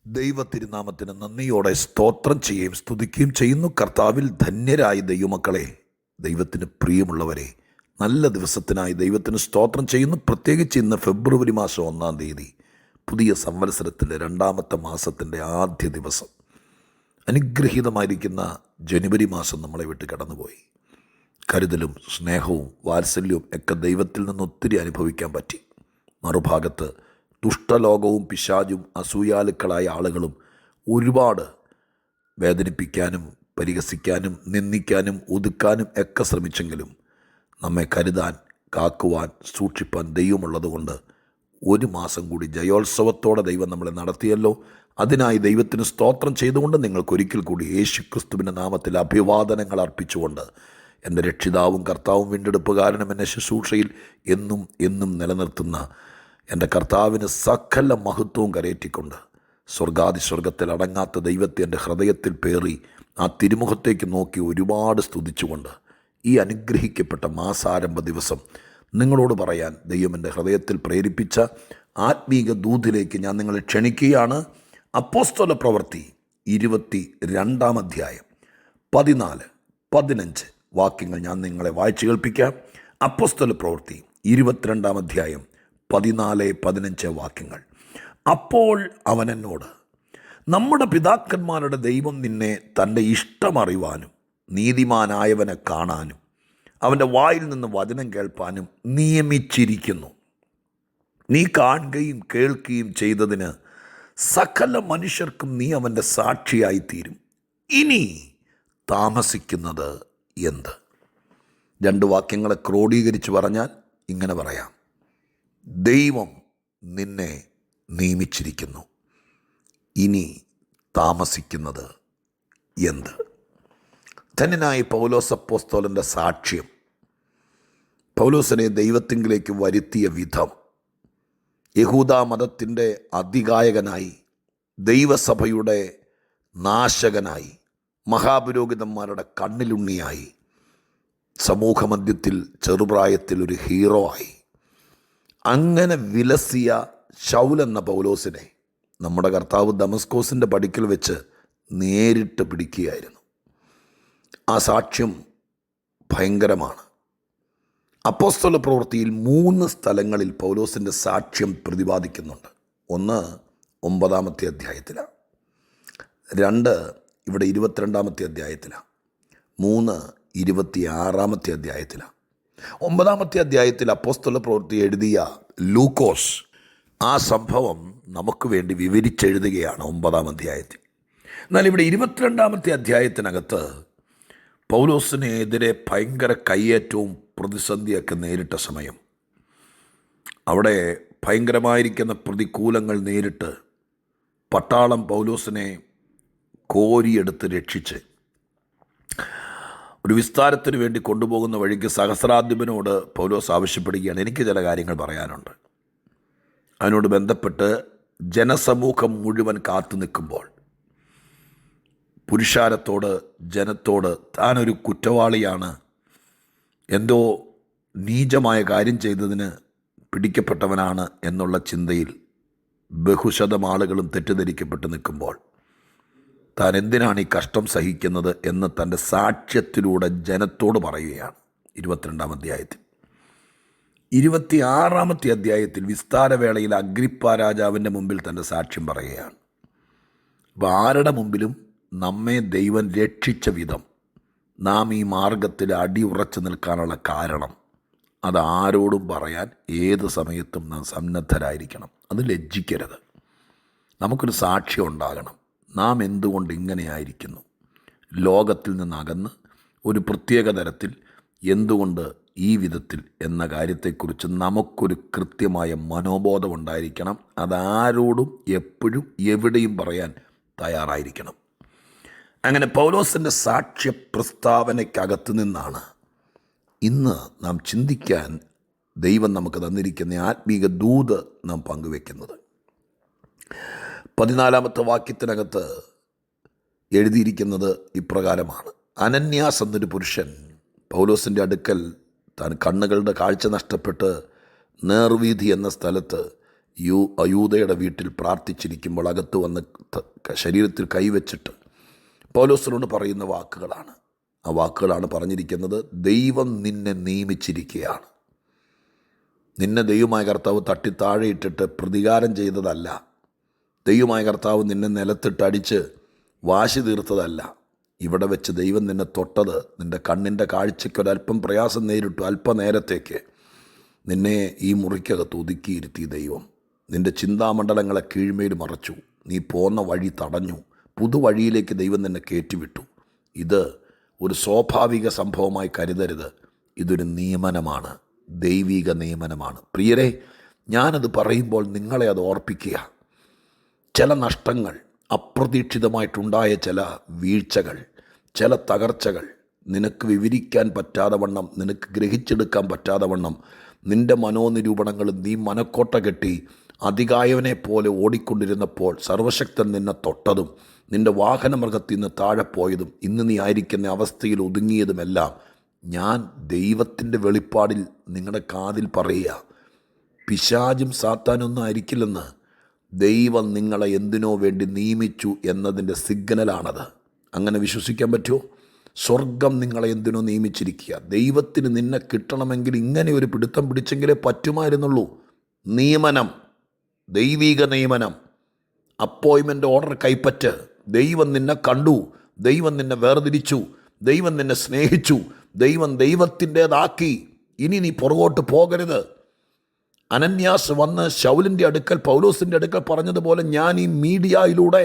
ദൈവ തിരുനാമത്തിന് നന്ദിയോടെ സ്തോത്രം ചെയ്യുകയും സ്തുതിക്കുകയും ചെയ്യുന്നു. കർത്താവിൽ ധന്യരായ ദൈവമക്കളെ, ദൈവത്തിന് പ്രിയമുള്ളവരെ, നല്ല ദിവസത്തിനായി ദൈവത്തിന് സ്തോത്രം ചെയ്യുന്നു. പ്രത്യേകിച്ച് ഇന്ന് ഫെബ്രുവരി മാസം 1-ാം തീയതി, പുതിയ സംവത്സരത്തിൻ്റെ 2-ാമത്തെ മാസത്തിൻ്റെ ആദ്യ ദിവസം. അനുഗ്രഹീതമായിരിക്കുന്ന ജനുവരി മാസം നമ്മളെ വിട്ട് കടന്നുപോയി. കരുതലും സ്നേഹവും വാത്സല്യവും ഒക്കെ ദൈവത്തിൽ നിന്ന് ഒത്തിരി അനുഭവിക്കാൻ പറ്റി. മറുഭാഗത്ത് ദുഷ്ടലോകവും പിശാചും അസൂയാലുക്കളായ ആളുകളും ഒരുപാട് വേദനിപ്പിക്കാനും പരിഹസിക്കാനും നിന്ദിക്കാനും ഒതുക്കാനും ഒക്കെ ശ്രമിച്ചെങ്കിലും നമ്മെ കരുതാൻ, കാക്കുവാൻ, സൂക്ഷിപ്പാൻ ദൈവമുള്ളതുകൊണ്ട് ഒരു മാസം കൂടി ജയോത്സവത്തോടെ ദൈവം നമ്മളെ നടത്തിയല്ലോ. അതിനായി ദൈവത്തിന് സ്തോത്രം ചെയ്തുകൊണ്ട് നിങ്ങൾക്കൊരിക്കൽ കൂടി യേശുക്രിസ്തുവിൻ്റെ നാമത്തിൽ അഭിവാദനങ്ങൾ അർപ്പിച്ചുകൊണ്ട്, എൻ്റെ രക്ഷിതാവും കർത്താവും വീണ്ടെടുപ്പുകാരനും എന്നെ ശുശ്രൂഷയിൽ എന്നും എന്നും നിലനിർത്തുന്ന എൻ്റെ കർത്താവിന് സകല മഹത്വവും കരയേറ്റിക്കൊണ്ട്, സ്വർഗത്തിൽ അടങ്ങാത്ത ദൈവത്തെ എൻ്റെ ഹൃദയത്തിൽ പേറി ആ തിരുമുഖത്തേക്ക് നോക്കി ഒരുപാട് സ്തുതിച്ചുകൊണ്ട് ഈ അനുഗ്രഹിക്കപ്പെട്ട മാസാരംഭ ദിവസം നിങ്ങളോട് പറയാൻ ദൈവം എൻ്റെ ഹൃദയത്തിൽ പ്രേരിപ്പിച്ച ആത്മീക ദൂതിലേക്ക് ഞാൻ നിങ്ങളെ ക്ഷണിക്കുകയാണ്. അപ്പോസ്തല പ്രവൃത്തി 22-ാം അധ്യായം 14-15 വാക്യങ്ങൾ ഞാൻ നിങ്ങളെ വായിച്ചു കേൾപ്പിക്കാം. അപ്പോസ്തല പ്രവൃത്തി 22-ാം അധ്യായം 14-15 വാക്യങ്ങൾ. അപ്പോൾ അവൻ എന്നോട്, നമ്മുടെ പിതാക്കന്മാരുടെ ദൈവം നിന്നെ തൻ്റെ ഇഷ്ടമറിവാനും നീതിമാനായവനെ കാണാനും അവൻ്റെ വായിൽ നിന്ന് വചനം കേൾപ്പാനും നിയമിച്ചിരിക്കുന്നു. നീ കാണുകയും കേൾക്കുകയും ചെയ്തതിന് സകല മനുഷ്യർക്കും നീ അവൻ്റെ സാക്ഷിയായിത്തീരും. ഇനി താമസിക്കുന്നത് എന്ത്? 2 വാക്യങ്ങളെ ക്രോഡീകരിച്ച് പറഞ്ഞാൽ ഇങ്ങനെ പറയാം: ദൈവം നിന്നെ നിയമിച്ചിരിക്കുന്നു. ഇനി താമസിക്കുന്നത് എന്ത്? ധന്യനായ പൗലോസ് അപ്പോസ്തലൻ്റെ സാക്ഷ്യം, പൗലോസിനെ ദൈവത്തിങ്കിലേക്ക് വരുത്തിയ വിധം, യഹൂദാ മതത്തിൻ്റെ അതികായകനായി, ദൈവസഭയുടെ നാശകനായി, മഹാപുരോഹിതന്മാരുടെ കണ്ണിലുണ്ണിയായി, സമൂഹമധ്യത്തിൽ ചെറുപ്രായത്തിൽ ഒരു ഹീറോ ആയി, അങ്ങനെ വിലസിയ ശൗൽ എന്ന പൗലോസിനെ നമ്മുടെ കർത്താവ് ദമസ്കോസിൻ്റെ പടിക്കൽ വെച്ച് നേരിട്ട് പിടിക്കുകയായിരുന്നു. ആ സാക്ഷ്യം ഭയങ്കരമാണ്. അപ്പോസ്തല പ്രവൃത്തിയിൽ 3 സ്ഥലങ്ങളിൽ പൗലോസിൻ്റെ സാക്ഷ്യം പ്രതിപാദിക്കുന്നുണ്ട്. 1 9-ാമത്തെ അധ്യായത്തിലാണ്, 2 ഇവിടെ 22-ാമത്തെ അധ്യായത്തിലാണ്, 3 26-ാമത്തെ അധ്യായത്തിലാണ്. 9-ാമത്തെ അധ്യായത്തിൽ അപ്പോസ്തല പ്രവൃത്തി എഴുതിയ ലൂക്കോസ് ആ സംഭവം നമുക്ക് വേണ്ടി വിവരിച്ചെഴുതുകയാണ് 9-ാം അധ്യായത്തിൽ. എന്നാൽ ഇവിടെ 22-ാമത്തെ അധ്യായത്തിനകത്ത് പൗലോസിനെതിരെ ഭയങ്കര കയ്യേറ്റവും പ്രതിസന്ധിയൊക്കെ നേരിട്ട സമയം, അവിടെ ഭയങ്കരമായിരിക്കുന്ന പ്രതികൂലങ്ങൾ നേരിട്ട് പട്ടാളം പൗലോസിനെ കോരിയെടുത്ത് രക്ഷിച്ച് ഒരു വിസ്താരത്തിന് വേണ്ടി കൊണ്ടുപോകുന്ന വഴിക്ക് സഹസ്രാധിപനോട് പൗലോസ് ആവശ്യപ്പെടുകയാണ്, എനിക്ക് ചില കാര്യങ്ങൾ പറയാനുണ്ട്. അതിനോട് ബന്ധപ്പെട്ട് ജനസമൂഹം മുഴുവൻ കാത്തു നിൽക്കുമ്പോൾ പുരുഷാരത്തോട്, ജനത്തോട് താനൊരു കുറ്റവാളിയാണ്, എന്തോ നീചമായ കാര്യം ചെയ്തതിന് പിടിക്കപ്പെട്ടവനാണ് എന്നുള്ള ചിന്തയിൽ ബഹുശതം ആളുകളും തെറ്റിദ്ധരിക്കപ്പെട്ട് നിൽക്കുമ്പോൾ താൻ എന്തിനാണ് ഈ കഷ്ടം സഹിക്കുന്നത് എന്ന് തൻ്റെ സാക്ഷ്യത്തിലൂടെ ജനത്തോട് പറയുകയാണ്. 22-ാം അധ്യായത്തിൽ. 26-ാമത്തെ അധ്യായത്തിൽ വിസ്താരവേളയിൽ അഗ്രിപ്പ രാജാവിൻ്റെ മുമ്പിൽ തൻ്റെ സാക്ഷ്യം പറയുകയാണ്. അപ്പോൾ ആരുടെ മുമ്പിലും നമ്മെ ദൈവം രക്ഷിച്ച വിധം, നാം ഈ മാർഗത്തിൽ അടിയുറച്ചു നിൽക്കാനുള്ള കാരണം, അത് ആരോടും പറയാൻ ഏത് സമയത്തും നാം സന്നദ്ധരായിരിക്കണം. അത് ലജ്ജിക്കരുത്. നമുക്കൊരു സാക്ഷ്യം ഉണ്ടാകണം. നാം എന്തുകൊണ്ട് ഇങ്ങനെയായിരിക്കുന്നു, ലോകത്തിൽ നിന്നകന്ന് ഒരു പ്രത്യേക തരത്തിൽ എന്തുകൊണ്ട് ഈ വിധത്തിൽ എന്ന കാര്യത്തെക്കുറിച്ച് നമുക്കൊരു കൃത്യമായ മനോബോധം ഉണ്ടായിരിക്കണം. അതാരോടും എപ്പോഴും എവിടെയും പറയാൻ തയ്യാറായിരിക്കണം. അങ്ങനെ പൗലോസിൻ്റെ സാക്ഷ്യ പ്രസ്താവനയ്ക്കകത്ത് നിന്നാണ് ഇന്ന് നാം ചിന്തിക്കാൻ ദൈവം നമുക്ക് തന്നിരിക്കുന്ന ആത്മീക ദൂത് നാം പങ്കുവെക്കുന്നത്. 14-ാമത്തെ വാക്യത്തിനകത്ത് എഴുതിയിരിക്കുന്നത് ഇപ്രകാരമാണ്: അനന്യാസ് എന്നൊരു പുരുഷൻ പൗലോസിൻ്റെ അടുക്കൽ താൻ കണ്ണുകളുടെ കാഴ്ച നഷ്ടപ്പെട്ട് നേർവീഥി എന്ന സ്ഥലത്ത് അയൂദയുടെ വീട്ടിൽ പ്രാർത്ഥിച്ചിരിക്കുമ്പോൾ അകത്ത് വന്ന് ശരീരത്തിൽ കൈവച്ചിട്ട് പൗലോസിനോട് പറയുന്ന വാക്കുകളാണ്. ആ വാക്കുകളാണ് പറഞ്ഞിരിക്കുന്നത്: ദൈവം നിന്നെ നിയമിച്ചിരിക്കുകയാണ്. നിന്നെ ദൈവമായ കർത്താവ് തട്ടി താഴെ ഇട്ടിട്ട് പ്രതികാരം ചെയ്തതല്ല. ദൈവമായ കർത്താവ് നിന്നെ നിലത്തിട്ടടിച്ച് വാശി തീർത്തതല്ല. ഇവിടെ വെച്ച് ദൈവം നിന്നെ തൊട്ടത് നിൻ്റെ കണ്ണിൻ്റെ കാഴ്ചയ്ക്കൊരല്പം പ്രയാസം നേരിട്ടു. അല്പനേരത്തേക്ക് നിന്നെ ഈ മുറിക്കകത്ത് ഒതുക്കിയിരുത്തി ദൈവം. നിൻ്റെ ചിന്താമണ്ഡലങ്ങളെ കീഴ്മേൽ മറച്ചു. നീ പോന്ന വഴി തടഞ്ഞു. പുതുവഴിയിലേക്ക് ദൈവം നിന്നെ കയറ്റിവിട്ടു. ഇത് ഒരു സ്വാഭാവിക സംഭവമായി കരുതരുത്. ഇതൊരു നിയമനമാണ്, ദൈവിക നിയമനമാണ്. പ്രിയരെ, ഞാനത് പറയുമ്പോൾ നിങ്ങളെ അത് ഓർപ്പിക്കുക. ചില നഷ്ടങ്ങൾ, അപ്രതീക്ഷിതമായിട്ടുണ്ടായ ചില വീഴ്ചകൾ, ചില തകർച്ചകൾ നിനക്ക് വിവരിക്കാൻ പറ്റാതെ വണ്ണം, നിനക്ക് ഗ്രഹിച്ചെടുക്കാൻ പറ്റാതെ വണ്ണം നിൻ്റെ മനോനിരൂപണങ്ങളും നീ മനക്കോട്ട കെട്ടി അതികായവനെ പോലെ ഓടിക്കൊണ്ടിരുന്നപ്പോൾ സർവശക്തൻ നിന്നെ തൊട്ടതും നിൻ്റെ വാഹനമൃഗത്തിൽ നിന്ന് താഴെ പോയതും ഇന്ന് നീ ആയിരിക്കുന്ന അവസ്ഥയിൽ ഒതുങ്ങിയതുമെല്ലാം ഞാൻ ദൈവത്തിൻ്റെ വെളിപ്പാടിൽ നിങ്ങളുടെ കാതിൽ പറയുക. പിശാചും സാത്താനൊന്നും ആയിരിക്കില്ലെന്ന്. ദൈവം നിങ്ങളെ എന്തിനോ വേണ്ടി നിയമിച്ചു എന്നതിൻ്റെ സിഗ്നലാണത്. അങ്ങനെ വിശ്വസിക്കാൻ പറ്റുമോ? സ്വർഗം നിങ്ങളെ എന്തിനോ നിയമിച്ചിരിക്കുക. ദൈവത്തിന് നിന്നെ കിട്ടണമെങ്കിൽ ഇങ്ങനെ ഒരു പിടുത്തം പിടിച്ചെങ്കിലേ പറ്റുമായിരുന്നുള്ളൂ. നിയമനം, ദൈവിക നിയമനം, അപ്പോയിൻമെൻ്റ് ഓർഡർ കൈപ്പറ്റ്. ദൈവം നിന്നെ കണ്ടു, ദൈവം നിന്നെ വേർതിരിച്ചു, ദൈവം നിന്നെ സ്നേഹിച്ചു, ദൈവം ദൈവത്തിൻ്റേതാക്കി. ഇനി നീ പുറകോട്ട് പോകരുത്. അനന്യാസ് വന്ന് ശൗലിൻ്റെ അടുക്കൽ, പൗലോസിൻ്റെ അടുക്കൽ പറഞ്ഞതുപോലെ ഞാൻ ഈ മീഡിയയിലൂടെ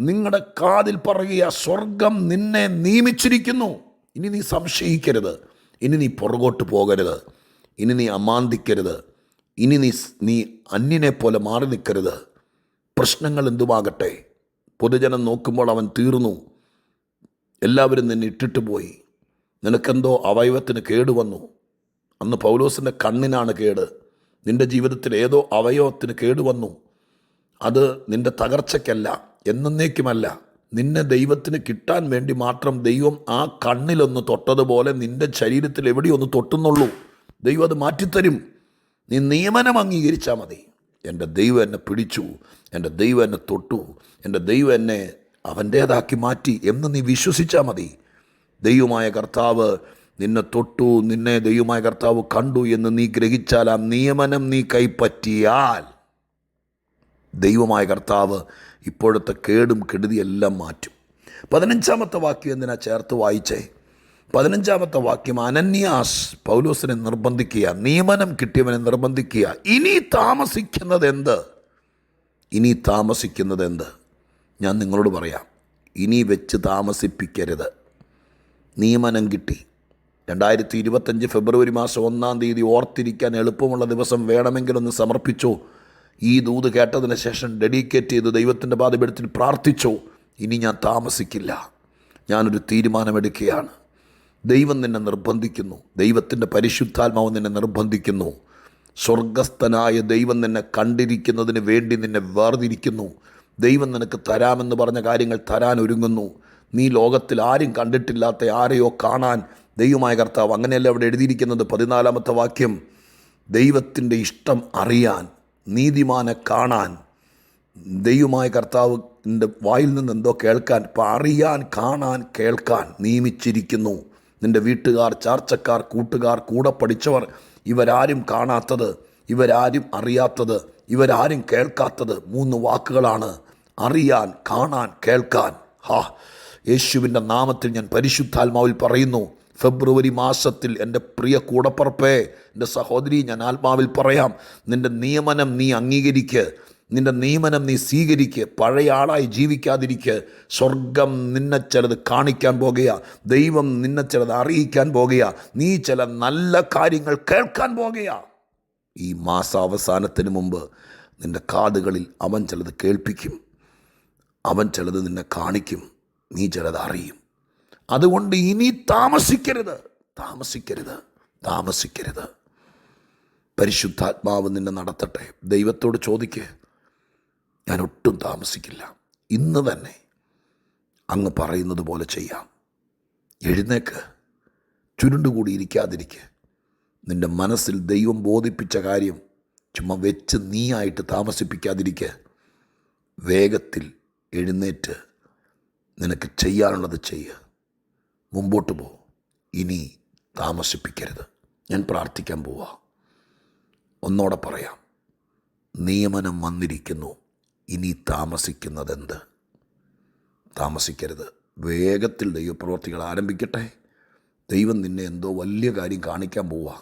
നിങ്ങളുടെ കാതിൽ പറയുക, സ്വർഗം നിന്നെ നിയമിച്ചിരിക്കുന്നു. ഇനി നീ സംശയിക്കരുത്. ഇനി നീ പുറകോട്ട് പോകരുത്. ഇനി നീ അമാന്തിക്കരുത്. ഇനി നീ അന്യനെ പോലെ മാറി നിൽക്കരുത്. പ്രശ്നങ്ങൾ എന്തുമാകട്ടെ, പൊതുജനം നോക്കുമ്പോൾ അവൻ തീർന്നു, എല്ലാവരും നിന്നെ ഇട്ടിട്ട് പോയി, നിനക്കെന്തോ അവയവത്തിന് കേടുവന്നു. അന്ന് പൗലോസിൻ്റെ കണ്ണിനാണ് കേട്. നിൻ്റെ ജീവിതത്തിൽ ഏതോ അവയവത്തിന് കേടുവന്നു. അത് നിൻ്റെ തകർച്ചയ്ക്കല്ല, എന്നേക്കുമല്ല. നിന്നെ ദൈവത്തിന് കിട്ടാൻ വേണ്ടി മാത്രം ദൈവം ആ കണ്ണിലൊന്ന് തൊട്ടതുപോലെ നിൻ്റെ ശരീരത്തിൽ എവിടെയൊന്ന് തൊട്ടുന്നുള്ളൂ. ദൈവം അത് മാറ്റിത്തരും. നീ നിയമനം അംഗീകരിച്ചാൽ മതി. എൻ്റെ ദൈവം എന്നെ പിടിച്ചു, എൻ്റെ ദൈവം എന്നെ തൊട്ടു, എൻ്റെ ദൈവം എന്നെ അവൻ്റേതാക്കി മാറ്റി എന്ന് നീ വിശ്വസിച്ചാൽ മതി. ദൈവമായ കർത്താവ് നിന്നെ തൊട്ടു, നിന്നെ ദൈവമായ കർത്താവ് കണ്ടു എന്ന് നീ ഗ്രഹിച്ചാൽ, ആ നിയമനം നീ കൈപ്പറ്റിയാൽ ദൈവമായ കർത്താവ് ഇപ്പോഴത്തെ കേടും കെടുതിയെല്ലാം മാറ്റും. 15-ാമത്തെ വാക്യം എന്തിനാ ചേർത്ത് വായിച്ചേ? 15-ാമത്തെ വാക്യം അനന്യാസ് പൗലോസിനെ നിർബന്ധിക്കുക, നിയമനം കിട്ടിയവനെ നിർബന്ധിക്കുക. ഇനി താമസിക്കുന്നത് എന്ത്? ഞാൻ നിങ്ങളോട് പറയാം, ഇനി വെച്ച് താമസിപ്പിക്കരുത്. നിയമനം കിട്ടി. 2025 ഫെബ്രുവരി മാസം 1-ാം തീയതി ഓർത്തിരിക്കാൻ എളുപ്പമുള്ള ദിവസം വേണമെങ്കിലൊന്ന് സമർപ്പിച്ചോ. ഈ ദൂത് കേട്ടതിന് ശേഷം ഡെഡിക്കേറ്റ് ചെയ്ത് ദൈവത്തിൻ്റെ പാദപീഠത്തിൽ പ്രാർത്ഥിച്ചോ. ഇനി ഞാൻ താമസിക്കില്ല. ഞാനൊരു തീരുമാനമെടുക്കുകയാണ്. ദൈവം നിന്നെ നിർബന്ധിക്കുന്നു. ദൈവത്തിൻ്റെ പരിശുദ്ധാത്മാവ് നിന്നെ നിർബന്ധിക്കുന്നു. സ്വർഗസ്ഥനായ ദൈവം നിന്നെ കണ്ടിരിക്കുന്നതിന് വേണ്ടി നിന്നെ വേർതിരിക്കുന്നു. ദൈവം നിനക്ക് തരാമെന്ന് പറഞ്ഞ കാര്യങ്ങൾ തരാൻ ഒരുങ്ങുന്നു. നീ ലോകത്തിൽ ആരും കണ്ടിട്ടില്ലാത്ത ആരെയോ കാണാൻ ദൈവമായ കർത്താവ്, അങ്ങനെയല്ല അവിടെ എഴുതിയിരിക്കുന്നത് 14-ാമത്തെ വാക്യം, ദൈവത്തിൻ്റെ ഇഷ്ടം അറിയാൻ, നീതിമാനെ കാണാൻ, ദൈവമായ കർത്താവിൻ്റെ വായിൽ നിന്ന് എന്തോ കേൾക്കാൻ, ഇപ്പം അറിയാൻ, കാണാൻ, കേൾക്കാൻ നിയമിച്ചിരിക്കുന്നു. നിൻ്റെ വീട്ടുകാർ, ചാർച്ചക്കാർ, കൂട്ടുകാർ, കൂടെ പഠിച്ചവർ, ഇവരാരും കാണാത്തത്, ഇവരാരും അറിയാത്തത്, ഇവരാരും കേൾക്കാത്തത് 3 വാക്കുകളാണ്: അറിയാൻ, കാണാൻ, കേൾക്കാൻ. യേശുവിൻ്റെ നാമത്തിൽ ഞാൻ പരിശുദ്ധാത്മാവിൽ പറയുന്നു, ഫെബ്രുവരി മാസത്തിൽ എൻ്റെ പ്രിയ കൂടപ്പറപ്പേ, എൻ്റെ സഹോദരി, ഞാൻ ആത്മാവിൽ പറയാം, നിൻ്റെ നിയമനം നീ അംഗീകരിക്ക്, നിൻ്റെ നിയമനം നീ സ്വീകരിക്ക്. പഴയ ആളായി ജീവിക്കാതിരിക്ക്. സ്വർഗം നിന്നെ ചിലത് കാണിക്കാൻ പോകുക, ദൈവം നിന്നെ ചിലത് അറിയിക്കാൻ പോകുക, നീ ചില നല്ല കാര്യങ്ങൾ കേൾക്കാൻ പോകുക. ഈ മാസാവസാനത്തിന് മുമ്പ് നിൻ്റെ കാതുകളിൽ അവൻ ചിലത് കേൾപ്പിക്കും, അവൻ ചിലത് നിന്നെ കാണിക്കും, നീ ചിലത് അറിയും. അതുകൊണ്ട് ഇനി താമസിക്കരുത്. പരിശുദ്ധാത്മാവ് നിന്നെ നടത്തട്ടെ. ദൈവത്തോട് ചോദിക്ക്, ഞാൻ ഒട്ടും താമസിക്കില്ല, ഇന്ന് തന്നെ അങ്ങ് പറയുന്നത് പോലെ ചെയ്യാം. എഴുന്നേക്ക്, ചുരുണ്ടുകൂടി ഇരിക്കാതിരിക്കുക. നിൻ്റെ മനസ്സിൽ ദൈവം ബോധിപ്പിച്ച കാര്യം ചുമ്മാ വെച്ച് നീയായിട്ട് താമസിപ്പിക്കാതിരിക്കുക. വേഗത്തിൽ എഴുന്നേറ്റ് നിനക്ക് ചെയ്യാനുള്ളത് ചെയ്യുക. മുമ്പോട്ട് പോ. ഇനി താമസിപ്പിക്കരുത്. ഞാൻ പ്രാർത്ഥിക്കാൻ പോവാ. ഒന്നോടെ പറയാം. നിയമനം വന്നിരിക്കുന്നു. ഇനി താമസിക്കുന്നതെന്ത്? താമസിക്കരുത്. വേഗത്തിൽ ദൈവപ്രവർത്തികൾ ആരംഭിക്കട്ടെ. ദൈവം നിന്നെ എന്തോ വലിയ കാര്യം കാണിക്കാൻ പോവാ.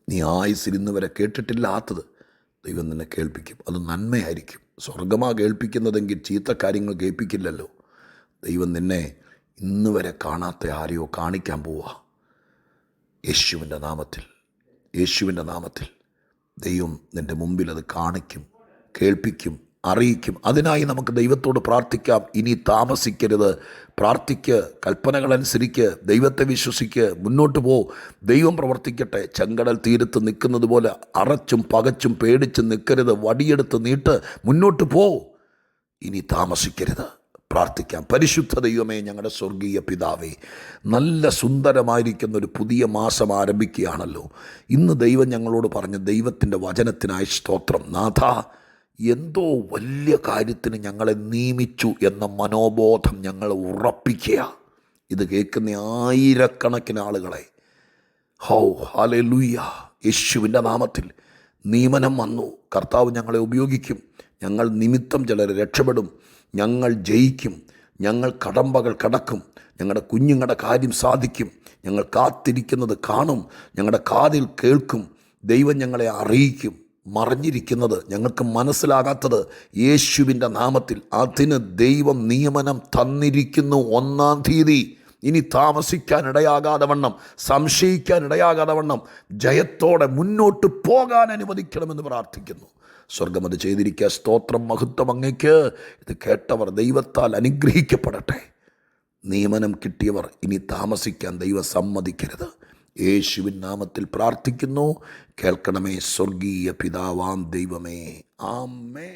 നീ ആയുസ്സിരുന്ന് വരെ കേട്ടിട്ടില്ലാത്തത് ദൈവം നിന്നെ കേൾപ്പിക്കും. അത് നന്മയായിരിക്കും. സ്വർഗമാ കേൾപ്പിക്കുന്നതെങ്കിൽ ചീത്ത കാര്യങ്ങൾ കേൾപ്പിക്കില്ലല്ലോ. ദൈവം നിന്നെ ഇന്ന് വരെ കാണാത്ത ആരെയോ കാണിക്കാൻ പോവാ. യേശുവിൻ്റെ നാമത്തിൽ ദൈവം നിൻ്റെ മുമ്പിൽ അത് കാണിക്കും, കേൾപ്പിക്കും, അറിയിക്കും. അതിനായി നമുക്ക് ദൈവത്തോട് പ്രാർത്ഥിക്കാം. ഇനി താമസിക്കരുത്. പ്രാർത്ഥിക്ക്, കൽപ്പനകളനുസരിക്ക്, ദൈവത്തെ വിശ്വസിക്ക്, മുന്നോട്ട് പോ. ദൈവം പ്രവർത്തിക്കട്ടെ. ചെങ്കടൽ തീരത്ത് നിൽക്കുന്നത് പോലെ അറച്ചും പകച്ചും പേടിച്ചും നിൽക്കരുത്. വടിയെടുത്ത് നീട്ട്, മുന്നോട്ട് പോ. ഇനി താമസിക്കരുത്. പ്രാർത്ഥിക്കാം. പരിശുദ്ധ ദൈവമേ, ഞങ്ങളുടെ സ്വർഗീയ പിതാവേ, നല്ല സുന്ദരമായിരിക്കുന്നൊരു പുതിയ മാസം ആരംഭിക്കുകയാണല്ലോ. ഇന്ന് ദൈവം ഞങ്ങളോട് പറഞ്ഞ ദൈവത്തിൻ്റെ വചനത്തിനായി സ്തോത്രം. നാഥ, എന്തോ വലിയ കാര്യത്തിന് ഞങ്ങളെ നിയമിച്ചു എന്ന മനോബോധം ഞങ്ങളെ ഉറപ്പിക്കുക. ഇത് കേൾക്കുന്ന ആയിരക്കണക്കിന് ആളുകളെ ഹല്ലേലൂയ, യേശുവിൻ്റെ നാമത്തിൽ നിയമനം വന്നു. കർത്താവ് ഞങ്ങളെ ഉപയോഗിക്കും. ഞങ്ങൾ നിമിത്തം ചിലർ രക്ഷപ്പെടും. ഞങ്ങൾ ജയിക്കും. ഞങ്ങൾ കടമ്പകൾ കടക്കും. ഞങ്ങളുടെ കുഞ്ഞുങ്ങളുടെ കാര്യം സാധിക്കും. ഞങ്ങൾ കാത്തിരിക്കുന്നത് കാണും. ഞങ്ങളുടെ കാതിൽ കേൾക്കും. ദൈവം ഞങ്ങളെ അറിയിക്കും. മറഞ്ഞിരിക്കുന്നത്, ഞങ്ങൾക്ക് മനസ്സിലാകാത്തത് യേശുവിൻ്റെ നാമത്തിൽ അതിന് ദൈവം നിയമനം തന്നിരിക്കുന്നു. 1-ാം തീയതി ഇനി താമസിക്കാനിടയാകാതെ വണ്ണം, സംശയിക്കാനിടയാകാതെ വണ്ണം ജയത്തോടെ മുന്നോട്ട് പോകാൻ അനുവദിക്കണമെന്ന് പ്രാർത്ഥിക്കുന്നു. സ്വർഗം അത് ചെയ്തിരിക്കുക. സ്തോത്രം, മഹത്വം അങ്ങയ്ക്ക്. ഇത് കേട്ടവർ ദൈവത്താൽ അനുഗ്രഹിക്കപ്പെടട്ടെ. നിയമനം കിട്ടിയവർ ഇനി താമസിക്കാൻ ദൈവം സമ്മതിക്കരുത്. യേശുവിൻ നാമത്തിൽ പ്രാർത്ഥിക്കുന്നു. കേൾക്കണമേ സ്വർഗീയ പിതാവാം ദൈവമേ. ആമേൻ.